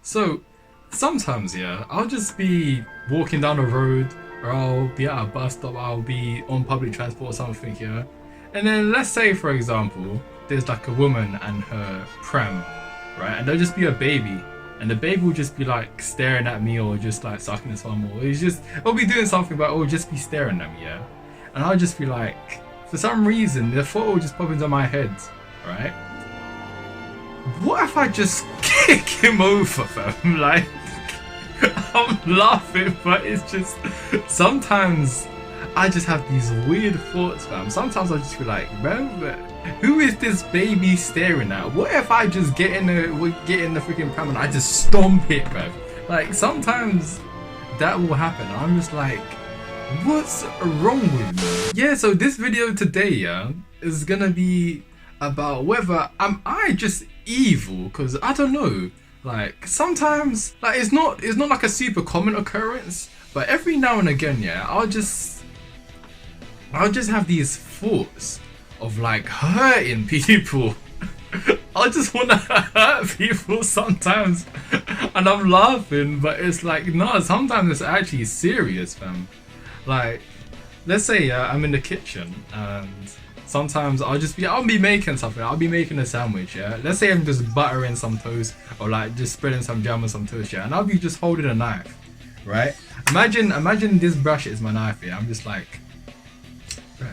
So sometimes, yeah, I'll just be walking down the road, or I'll be at a bus stop, I'll be on public transport or something, yeah. And then let's say, for example, there's like a woman and her pram, right? And there'll just be a baby. And the baby will just be like staring at me or just like sucking his thumb, or it'll be doing something, but it'll just be staring at me, yeah. And I'll just be like, for some reason, the thought will just pop into my head, right? What if I just kick him over, fam? Like, I'm laughing, but it's just, sometimes I just have these weird thoughts, fam. Sometimes I just be like, man, who is this baby staring at? What if I just get in the freaking pram and I just stomp it, man? Like, sometimes that will happen. I'm just like, what's wrong with me? Yeah, so this video today, yeah, is gonna be about whether am I just evil, because I don't know, like sometimes, like it's not like a super common occurrence, but every now and again, yeah, I'll just have these thoughts of like hurting people. I just want to hurt people sometimes, and I'm laughing, but it's like, no, sometimes it's actually serious, fam. Like, let's say I'm in the kitchen and sometimes I'll be making something. I'll be making a sandwich, yeah. Let's say I'm just buttering some toast or like just spreading some jam on some toast, yeah. And I'll be just holding a knife, right? Imagine this brush is my knife, yeah. I'm just like, bro,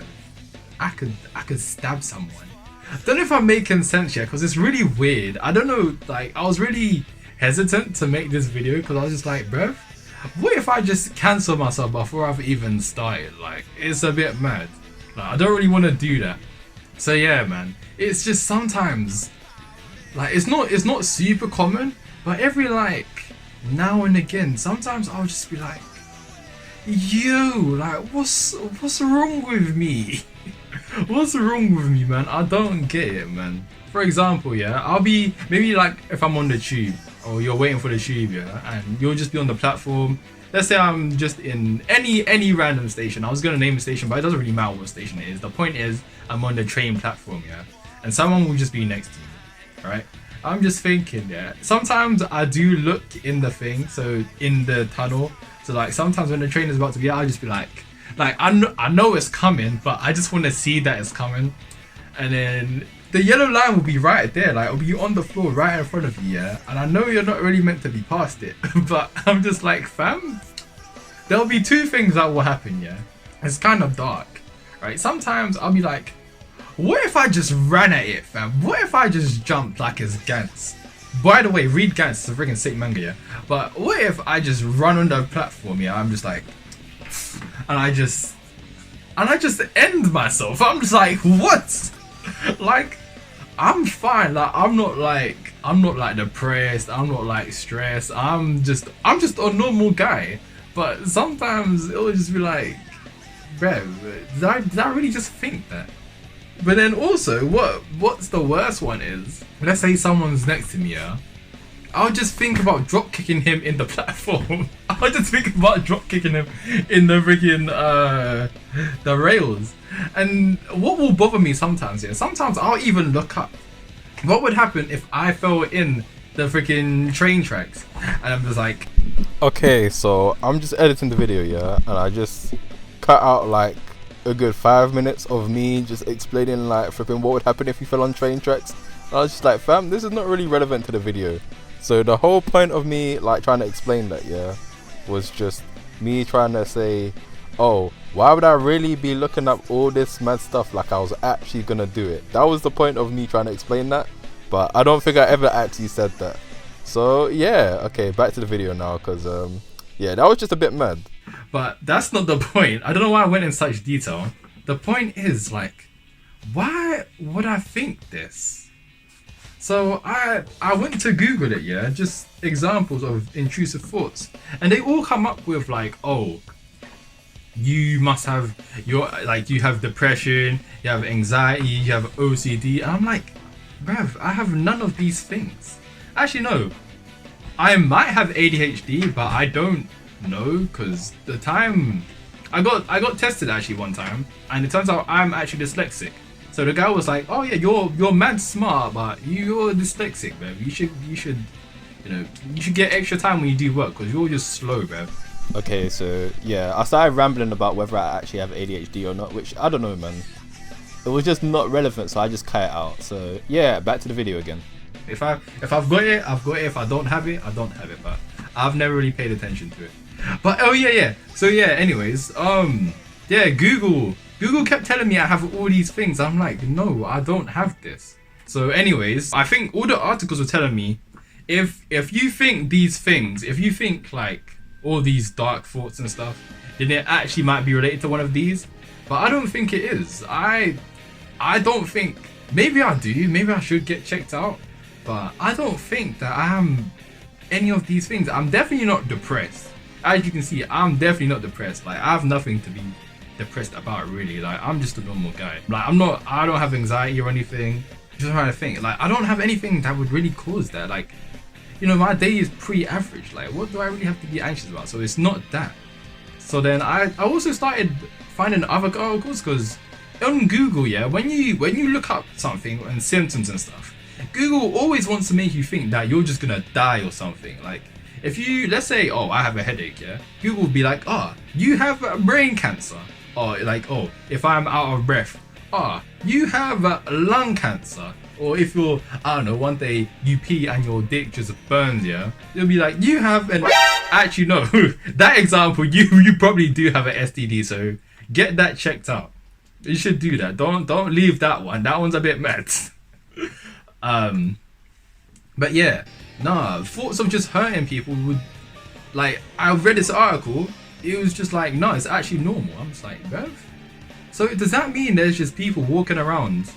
I could stab someone. I don't know if I'm making sense, yeah, because it's really weird. I don't know, like I was really hesitant to make this video because I was just like, bro, what if I just cancel myself before I've even started? Like, it's a bit mad. Like, I don't really want to do that. So yeah, man, it's just sometimes, like, it's not super common, but every like now and again, sometimes I'll just be like, yo, like, what's wrong with me? What's wrong with me, man? I don't get it, man. For example, yeah, I'll be maybe like if I'm on the tube or you're waiting for the tube, yeah, and you'll just be on the platform. Let's say I'm just in any random station. I was gonna name a station, but it doesn't really matter what station it is. The point is, I'm on the train platform, yeah, and someone will just be next to me, right? I'm just thinking, yeah. Sometimes I do look in the thing, so in the tunnel. So like sometimes when the train is about to be out, I'll just be like I know it's coming, but I just want to see that it's coming, and then the yellow line will be right there, like it'll be on the floor right in front of you, yeah. And I know you're not really meant to be past it, but I'm just like, fam, there'll be two things that will happen, yeah. It's kind of dark, right? Sometimes I'll be like, what if I just ran at it, fam? What if I just jumped like it's Gantz? By the way, read Gantz, it's a freaking sick manga, yeah. But what if I just run on the platform, yeah? I'm just like, and I just end myself. I'm just like, what? Like, I'm fine. Like, I'm not like depressed. I'm not like stressed. I'm just a normal guy. But sometimes it'll just be like, bro, did I really just think that? But then also, what's the worst one is, let's say someone's next to me, yeah. I'll just think about drop kicking him in the platform. I'll just think about drop kicking him in the freaking the rails. And what will bother me sometimes, yeah, sometimes I'll even look up what would happen if I fell in the freaking train tracks, and I'm just like, okay, so I'm just editing the video, yeah, and I just cut out like a good 5 minutes of me just explaining like flipping what would happen if you fell on train tracks. And I was just like, fam, this is not really relevant to the video. So the whole point of me like trying to explain that, yeah, was just me trying to say, oh, why would I really be looking up all this mad stuff like I was actually gonna do it? That was the point of me trying to explain that, but I don't think I ever actually said that. So yeah, okay, back to the video now, because yeah, that was just a bit mad. But that's not the point. I don't know why I went in such detail. The point is, like, why would I think this? So I went to Google it, yeah, just examples of intrusive thoughts, and they all come up with like, oh, you must have you have depression, you have anxiety, you have OCD, and I'm like, bruv, I have none of these things. Actually, no, I might have ADHD, but I don't know, because the time I got tested actually one time, and it turns out I'm actually dyslexic. So the guy was like, oh yeah, you're mad smart, but you're dyslexic, babe. You You know, you should get extra time when you do work because you're just slow, bro. Okay, so yeah, I started rambling about whether I actually have ADHD or not, which I don't know, man. It was just not relevant, so I just cut it out. So yeah, back to the video again. If I've got it, I've got it. If I don't have it, I don't have it. But I've never really paid attention to it. But oh yeah. So yeah, anyways, yeah, Google kept telling me I have all these things. I'm like, no, I don't have this. So anyways, I think all the articles were telling me if you think these things, if you think like all these dark thoughts and stuff, then it actually might be related to one of these. But I don't think it is. I don't think, maybe I do, maybe I should get checked out, but I don't think that I am any of these things. I'm definitely not depressed. As you can see, I'm definitely not depressed. Like, I have nothing to be depressed about, really. Like, I'm just a normal guy. Like, I don't have anxiety or anything. Just trying to think, like, I don't have anything that would really cause that. Like, you know, my day is pretty average. Like, what do I really have to be anxious about? So it's not that. So then I also started finding other articles, because on Google, yeah, when you look up something and symptoms and stuff, Google always wants to make you think that you're just gonna die or something. Like, if you, let's say, oh, I have a headache, yeah, Google will be like, oh, you have brain cancer. Or like, oh, if I'm out of breath, oh, you have lung cancer. Or if you're, I don't know, one day you pee and your dick just burns, yeah, it'll be like, you have an, actually no, that example, you probably do have an STD, so get that checked out. You should do that. Don't leave that one. That one's a bit mad. But yeah, nah, thoughts of just hurting people would, like, I read this article, it was just like, no, it's actually normal. I'm just like, bruv. So does that mean there's just people walking around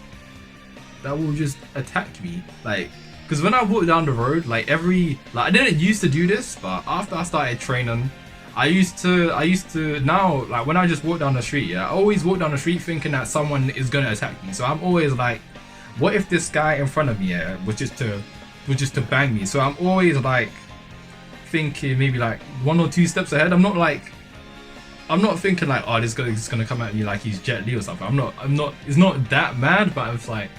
that will just attack me? Like, because when I walk down the road, like I didn't used to do this, but after I started training, I used to now, like, when I just walk down the street, yeah, I always walk down the street thinking that someone is gonna attack me. So I'm always like, what if this guy in front of me, yeah, was just to bang me? So I'm always like thinking maybe like 1 or 2 steps ahead. I'm not thinking like, oh, this guy's gonna come at me like he's Jet Li or something. I'm not. It's not that mad, but it's like,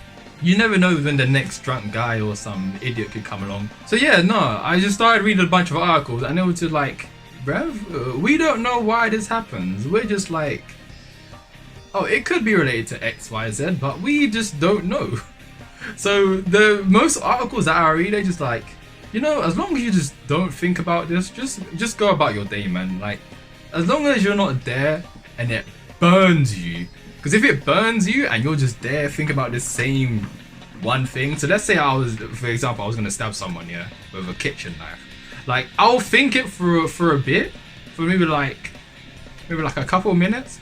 you never know when the next drunk guy or some idiot could come along. So yeah, no, I just started reading a bunch of articles, and they were just like, bruv, we don't know why this happens. We're just like, oh, it could be related to X, Y, Z, but we just don't know. So the most articles that I read, they're just like, you know, as long as you just don't think about this, just go about your day, man. Like, as long as you're not there and it burns you. Because if it burns you and you're just there thinking about this same one thing. So let's say for example, I was gonna stab someone, yeah, with a kitchen knife. Like, I'll think it for a bit, for maybe like a couple of minutes.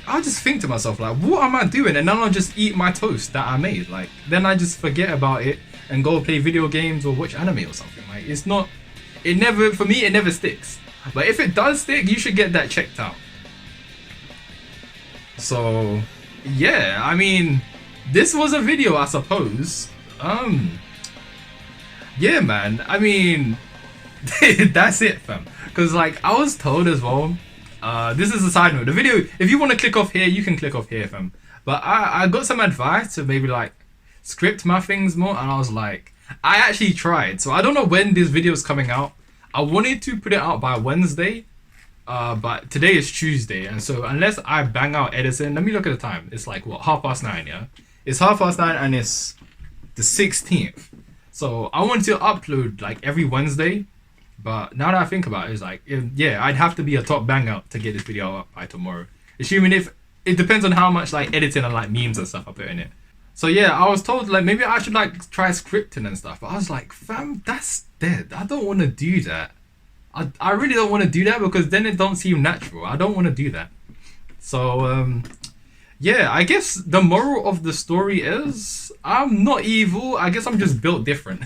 I'll just think to myself, like, what am I doing? And then I'll just eat my toast that I made. Like, then I just forget about it and go play video games or watch anime or something. Like, for me, it never sticks. But if it does stick, you should get that checked out. So yeah, I mean, this was a video, I suppose. Yeah, man, I mean, that's it, fam. Because, like, I was told as well, this is a side note, the video, if you want to click off here, you can click off here, fam. But I got some advice to maybe like script my things more, and I was like, I actually tried. So I don't know when this video is coming out. I wanted to put it out by Wednesday, but today is Tuesday, and so unless I bang out editing, let me look at the time. It's like, what, 9:30, yeah? It's 9:30 and it's the 16th. So I want to upload like every Wednesday, but now that I think about it, it's like, yeah, I'd have to be a top banger to get this video up by tomorrow. Assuming if, it depends on how much like editing and like memes and stuff I put in it. So yeah, I was told like maybe I should like try scripting and stuff, but I was like, fam, that's dead. I don't want to do that. I really don't want to do that because then it don't seem natural. I don't want to do that. So yeah, I guess the moral of the story is I'm not evil. I guess I'm just built different.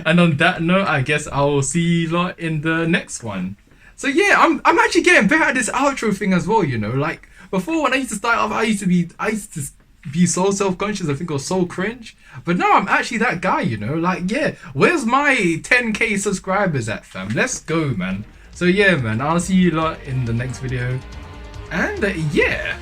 And on that note, I guess I'll see you lot in the next one. So yeah, I'm actually getting better at this outro thing as well, you know. Like, before when I used to start off, I used to be so self-conscious. I think I was so cringe. But now I'm actually that guy, you know. Like, yeah, where's my 10k subscribers at, fam? Let's go, man. So yeah, man, I'll see you lot in the next video. And yeah.